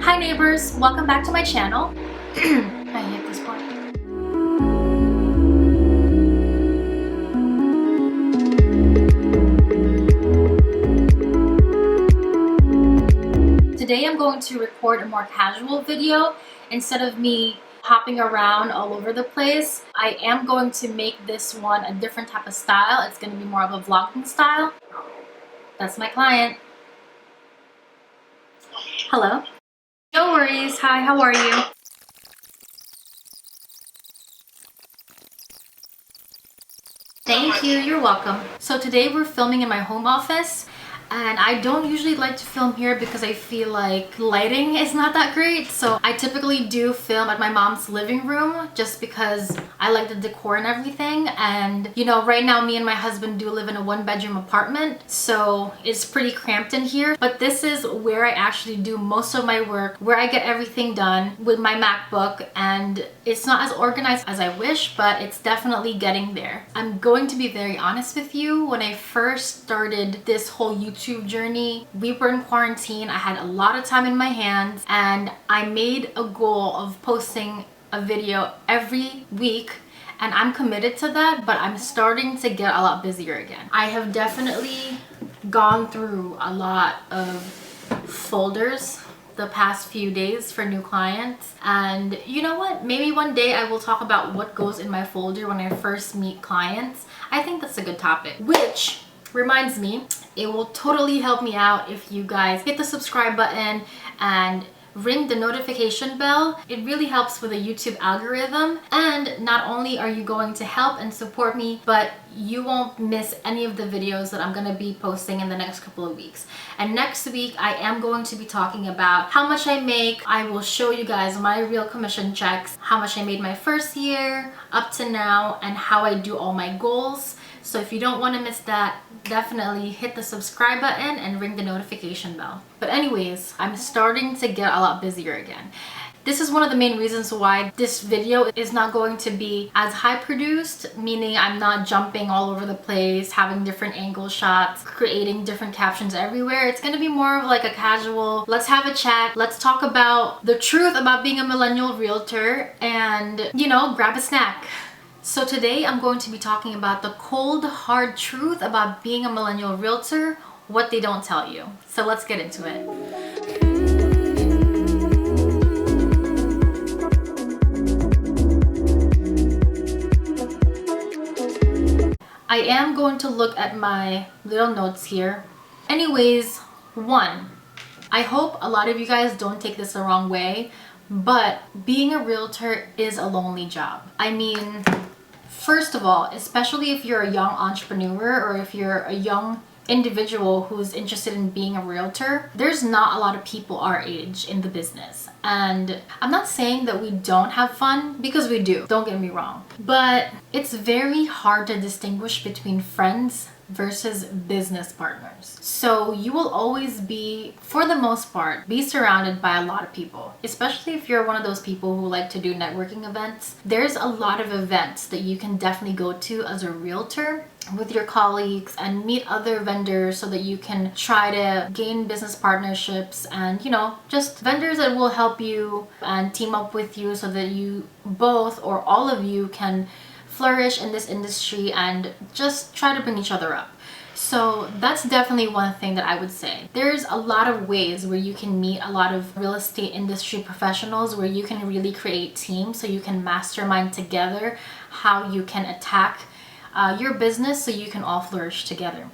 Hi neighbors, welcome back to my channel. I hate this part. Today I'm going to record a more casual video. Instead of me hopping around all over the place, I am going to make this one a different type of style. It's going to be more of a vlogging style. That's my client. Hello. No worries. Hi, how are you? Thank you, you're welcome. So today we're filming in my home office, and I don't usually like to film here because I feel like lighting is not that great. So I typically do film at my mom's living room just because I like the decor and everything. And you know, right now me and my husband do live in a one-bedroom apartment, so it's pretty cramped in here. But this is where I actually do most of my work, where I get everything done with my MacBook, and it's not as organized as I wish, but it's definitely getting there. I'm going to be very honest with you. When I first started this whole YouTube journey, we were in quarantine. I had a lot of time in my hands, and I made a goal of posting a video every week, and I'm committed to that, but I'm starting to get a lot busier again. I have definitely gone through a lot of folders the past few days for new clients, and you know what, maybe one day I will talk about what goes in my folder when I first meet clients. I think that's a good topic. Which reminds me, it will totally help me out if you guys hit the subscribe button and ring the notification bell. It really helps with the YouTube algorithm, and not only are you going to help and support me, but you won't miss any of the videos that I'm going to be posting in the next couple of weeks. And next week I am going to be talking about how much I make. I will show you guys my real commission checks, how much I made my first year up to now, and how I do all my goals. So if you don't want to miss that, definitely hit the subscribe button and ring the notification bell. But anyways, I'm starting to get a lot busier again. This is one of the main reasons why this video is not going to be as high produced, meaning I'm not jumping all over the place, having different angle shots, creating different captions everywhere. It's going to be more of like a casual, let's have a chat, let's talk about the truth about being a millennial realtor, and you know, grab a snack. So today I'm going to be talking about the cold, hard truth about being a millennial realtor, what they don't tell you. So let's get into it. I am going to look at my little notes here. Anyways, one, I hope a lot of you guys don't take this the wrong way, but being a realtor is a lonely job. I mean, first of all, especially if you're a young entrepreneur or if you're a young individual who's interested in being a realtor, there's not a lot of people our age in the business. And I'm not saying that we don't have fun, because we do, don't get me wrong, but it's very hard to distinguish between friends versus business partners. So you will always be, for the most part, be surrounded by a lot of people, especially if you're one of those people who like to do networking events. There's a lot of events that you can definitely go to as a realtor with your colleagues and meet other vendors so that you can try to gain business partnerships, and you know, just vendors that will help you and team up with you so that you both or all of you can flourish in this industry and just try to bring each other up. So that's definitely one thing that I would say. There's a lot of ways where you can meet a lot of real estate industry professionals, where you can really create teams so you can mastermind together how you can attack your business so you can all flourish together.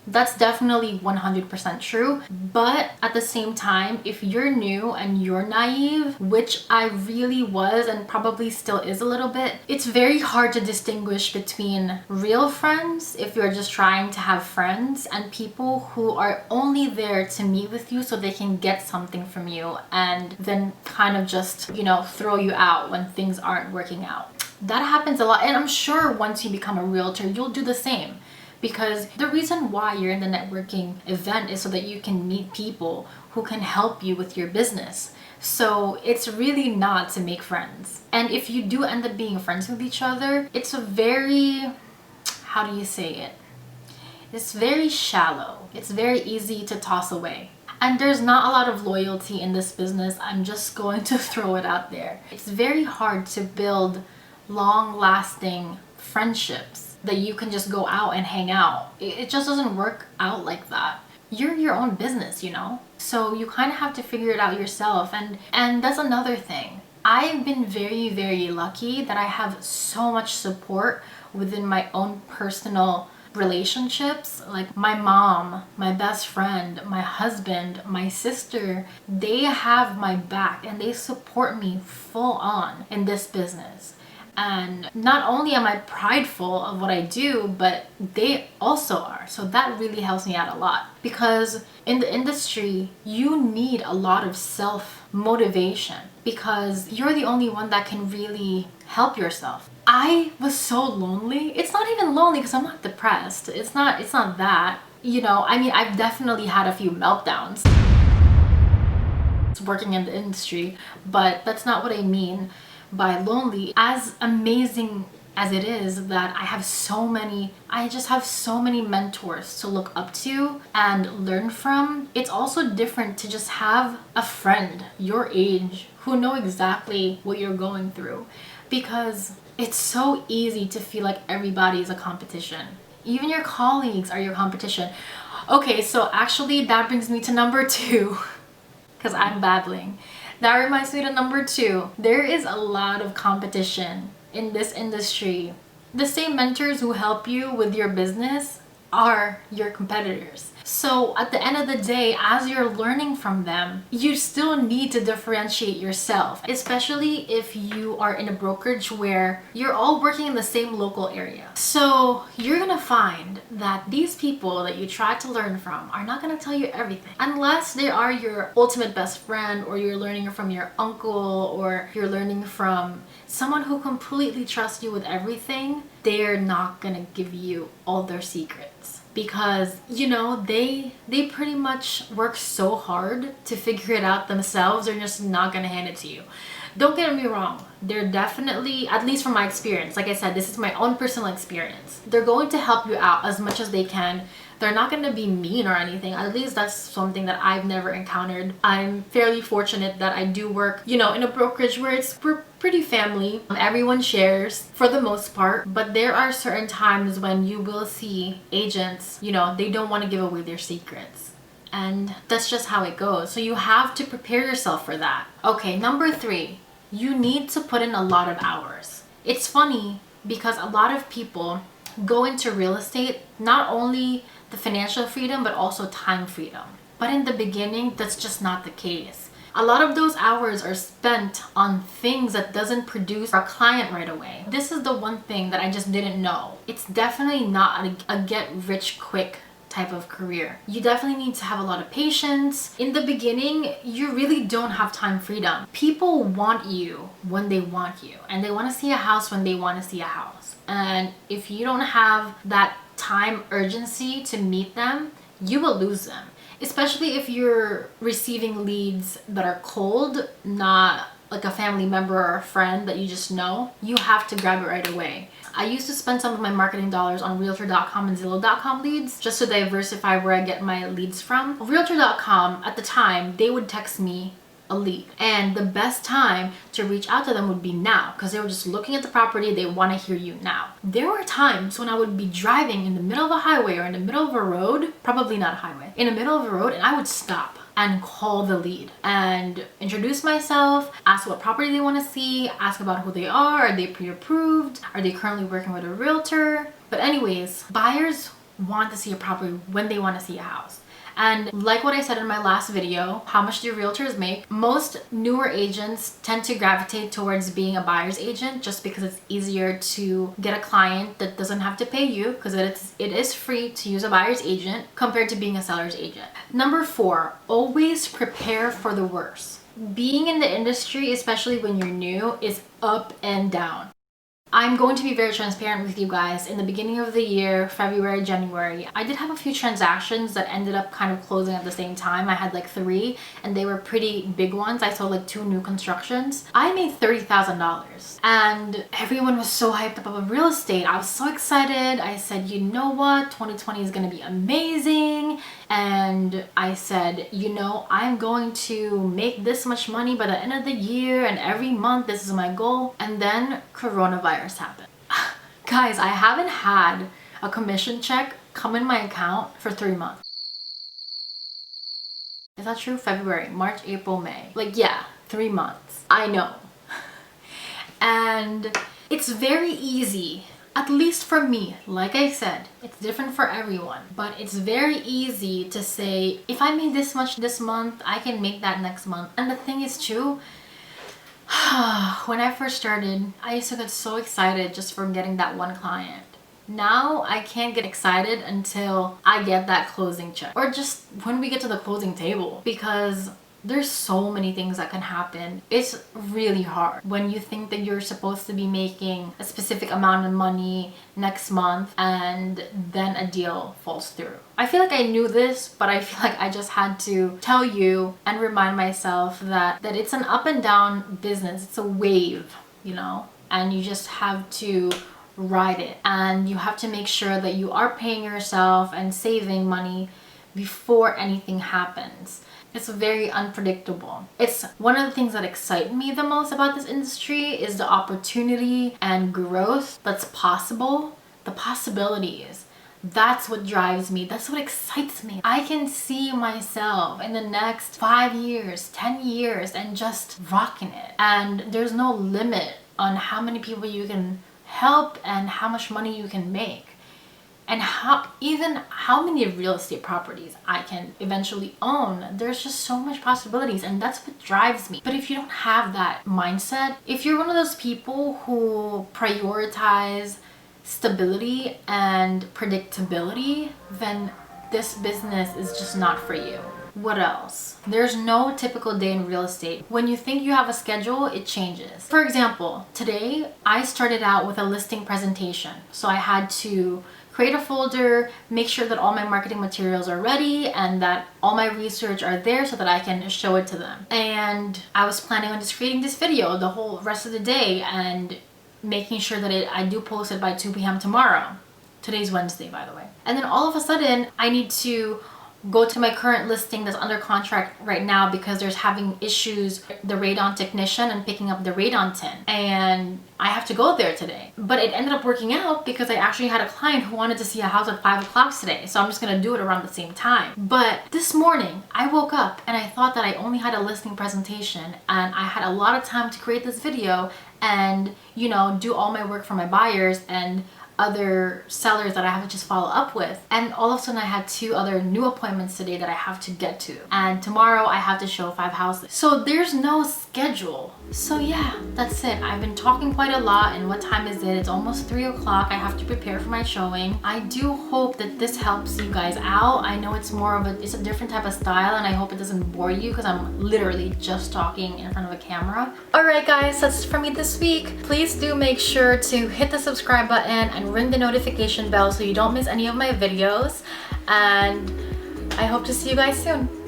That's definitely 100% true. But at the same time, if you're new and you're naive, which I really was and probably still is a little bit, it's very hard to distinguish between real friends, if you're just trying to have friends, and people who are only there to meet with you so they can get something from you and then kind of just, you know, throw you out when things aren't working out. That happens a lot, and I'm sure once you become a realtor, you'll do the same. Because the reason why you're in the networking event is so that you can meet people who can help you with your business. So it's really not to make friends. And if you do end up being friends with each other, it's a very, how do you say it? It's very shallow. It's very easy to toss away. And there's not a lot of loyalty in this business. I'm just going to throw it out there. It's very hard to build long-lasting friendships that you can just go out and hang out. It just doesn't work out like that. You're your own business, you know? So you kind of have to figure it out yourself. And that's another thing. I've been very, very lucky that I have so much support within my own personal relationships. Like my mom, my best friend, my husband, my sister, they have my back and they support me full on in this business. And not only am I prideful of what I do, but they also are. So that really helps me out a lot, because in the industry, you need a lot of self-motivation because you're the only one that can really help yourself. I was so lonely. It's not even lonely because I'm not depressed. It's not that. You know, I mean, I've definitely had a few meltdowns working in the industry, but that's not what I mean by lonely. As amazing as it is that I just have so many mentors to look up to and learn from, it's also different to just have a friend your age who know exactly what you're going through, because it's so easy to feel like everybody is a competition. Even your colleagues are your competition. Okay, so actually that brings me to number 2 because I'm babbling. That reminds me to number 2. There is a lot of competition in this industry. The same mentors who help you with your business are your competitors. So at the end of the day, as you're learning from them, you still need to differentiate yourself, especially if you are in a brokerage where you're all working in the same local area. So you're gonna find that these people that you try to learn from are not gonna tell you everything, unless they are your ultimate best friend, or you're learning from your uncle, or you're learning from someone who completely trusts you with everything. They're not gonna give you all their secrets, because you know they pretty much work so hard to figure it out themselves. They're just not gonna hand it to you. Don't get me wrong, they're definitely, at least from my experience, like I said, this is my own personal experience, they're going to help you out as much as they can. They're not going to be mean or anything. At least that's something that I've never encountered. I'm fairly fortunate that I do work, you know, in a brokerage where we're pretty family. Everyone shares for the most part, but there are certain times when you will see agents, you know, they don't want to give away their secrets. And that's just how it goes. So you have to prepare yourself for that. Okay, number 3, you need to put in a lot of hours. It's funny because a lot of people go into real estate not only the financial freedom but also time freedom, but in the beginning that's just not the case. A lot of those hours are spent on things that doesn't produce a client right away. This is the one thing that I just didn't know. It's definitely not a get rich quick type of career. You definitely need to have a lot of patience. In the beginning, you really don't have time freedom. People want you when they want you, and they want to see a house when they want to see a house. And if you don't have that time urgency to meet them, you will lose them. Especially if you're receiving leads that are cold, not like a family member or a friend that you just know. You have to grab it right away. I used to spend some of my marketing dollars on Realtor.com and Zillow.com leads just to diversify where I get my leads from. Realtor.com, at the time, they would text me a lead, and the best time to reach out to them would be now, because they were just looking at the property. They want to hear you now. There were times when I would be driving in the middle of a highway or in the middle of a road, probably not a highway, in the middle of a road, and I would stop and call the lead and introduce myself, ask what property they want to see, ask about who they are they pre-approved, are they currently working with a realtor. But anyways, buyers want to see a property when they want to see a house. And like what I said in my last video, how much do realtors make? Most newer agents tend to gravitate towards being a buyer's agent just because it's easier to get a client that doesn't have to pay you, because it is free to use a buyer's agent compared to being a seller's agent. Number 4, always prepare for the worst. Being in the industry, especially when you're new, is up and down. I'm going to be very transparent with you guys. In the beginning of the year, February, January, I did have a few transactions that ended up kind of closing at the same time. I had like 3 and they were pretty big ones. I sold like 2 new constructions. I made $30,000 and everyone was so hyped up about real estate. I was so excited. I said, you know what? 2020 is going to be amazing. And I said, you know, I'm going to make this much money by the end of the year and every month this is my goal. And then coronavirus happened. Guys, I haven't had a commission check come in my account for 3 months. Is that true? February, March, April, May. Like, yeah, 3 months. I know. And it's very easy, at least for me. Like I said, it's different for everyone, but it's very easy to say, if I made this much this month, I can make that next month. And the thing is too, when I first started, I used to get so excited just from getting that one client. Now I can't get excited until I get that closing check, or just when we get to the closing table, because there's so many things that can happen. It's really hard when you think that you're supposed to be making a specific amount of money next month and then a deal falls through. I feel like I knew this, but I feel like I just had to tell you and remind myself that it's an up and down business. It's a wave, you know, and you just have to ride it, and you have to make sure that you are paying yourself and saving money before anything happens. It's very unpredictable. It's one of the things that excite me the most about this industry is the opportunity and growth that's possible, the possibilities. That's what drives me. That's what excites me. I can see myself in the next 5 years, 10 years, and just rocking it. And there's no limit on how many people you can help and how much money you can make. And how many real estate properties I can eventually own. There's just so much possibilities, and that's what drives me. But if you don't have that mindset, if you're one of those people who prioritize stability and predictability, then this business is just not for you. What else? There's no typical day in real estate. When you think you have a schedule, it changes. For example, today I started out with a listing presentation. So I had to create a folder, make sure that all my marketing materials are ready and that all my research are there so that I can show it to them. And I was planning on just creating this video the whole rest of the day and making sure that I do post it by 2 p.m. tomorrow. Today's Wednesday, by the way. And then all of a sudden, I need to go to my current listing that's under contract right now because there's having issues, the radon technician and picking up the radon tin, and I have to go there today. But it ended up working out because I actually had a client who wanted to see a house at 5 o'clock today, so I'm just gonna do it around the same time. But this morning I woke up and I thought that I only had a listing presentation and I had a lot of time to create this video and, you know, do all my work for my buyers and other sellers that I have to just follow up with. And all of a sudden I had 2 other new appointments today that I have to get to, and tomorrow I have to show 5 houses. So there's no schedule. So yeah, that's it. I've been talking quite a lot, and what time is it? It's almost 3 o'clock. I have to prepare for my showing. I do hope that this helps you guys out. I know it's a different type of style, and I hope it doesn't bore you because I'm literally just talking in front of a camera. Alright guys, that's it for me this week. Please do make sure to hit the subscribe button and ring the notification bell so you don't miss any of my videos, and I hope to see you guys soon.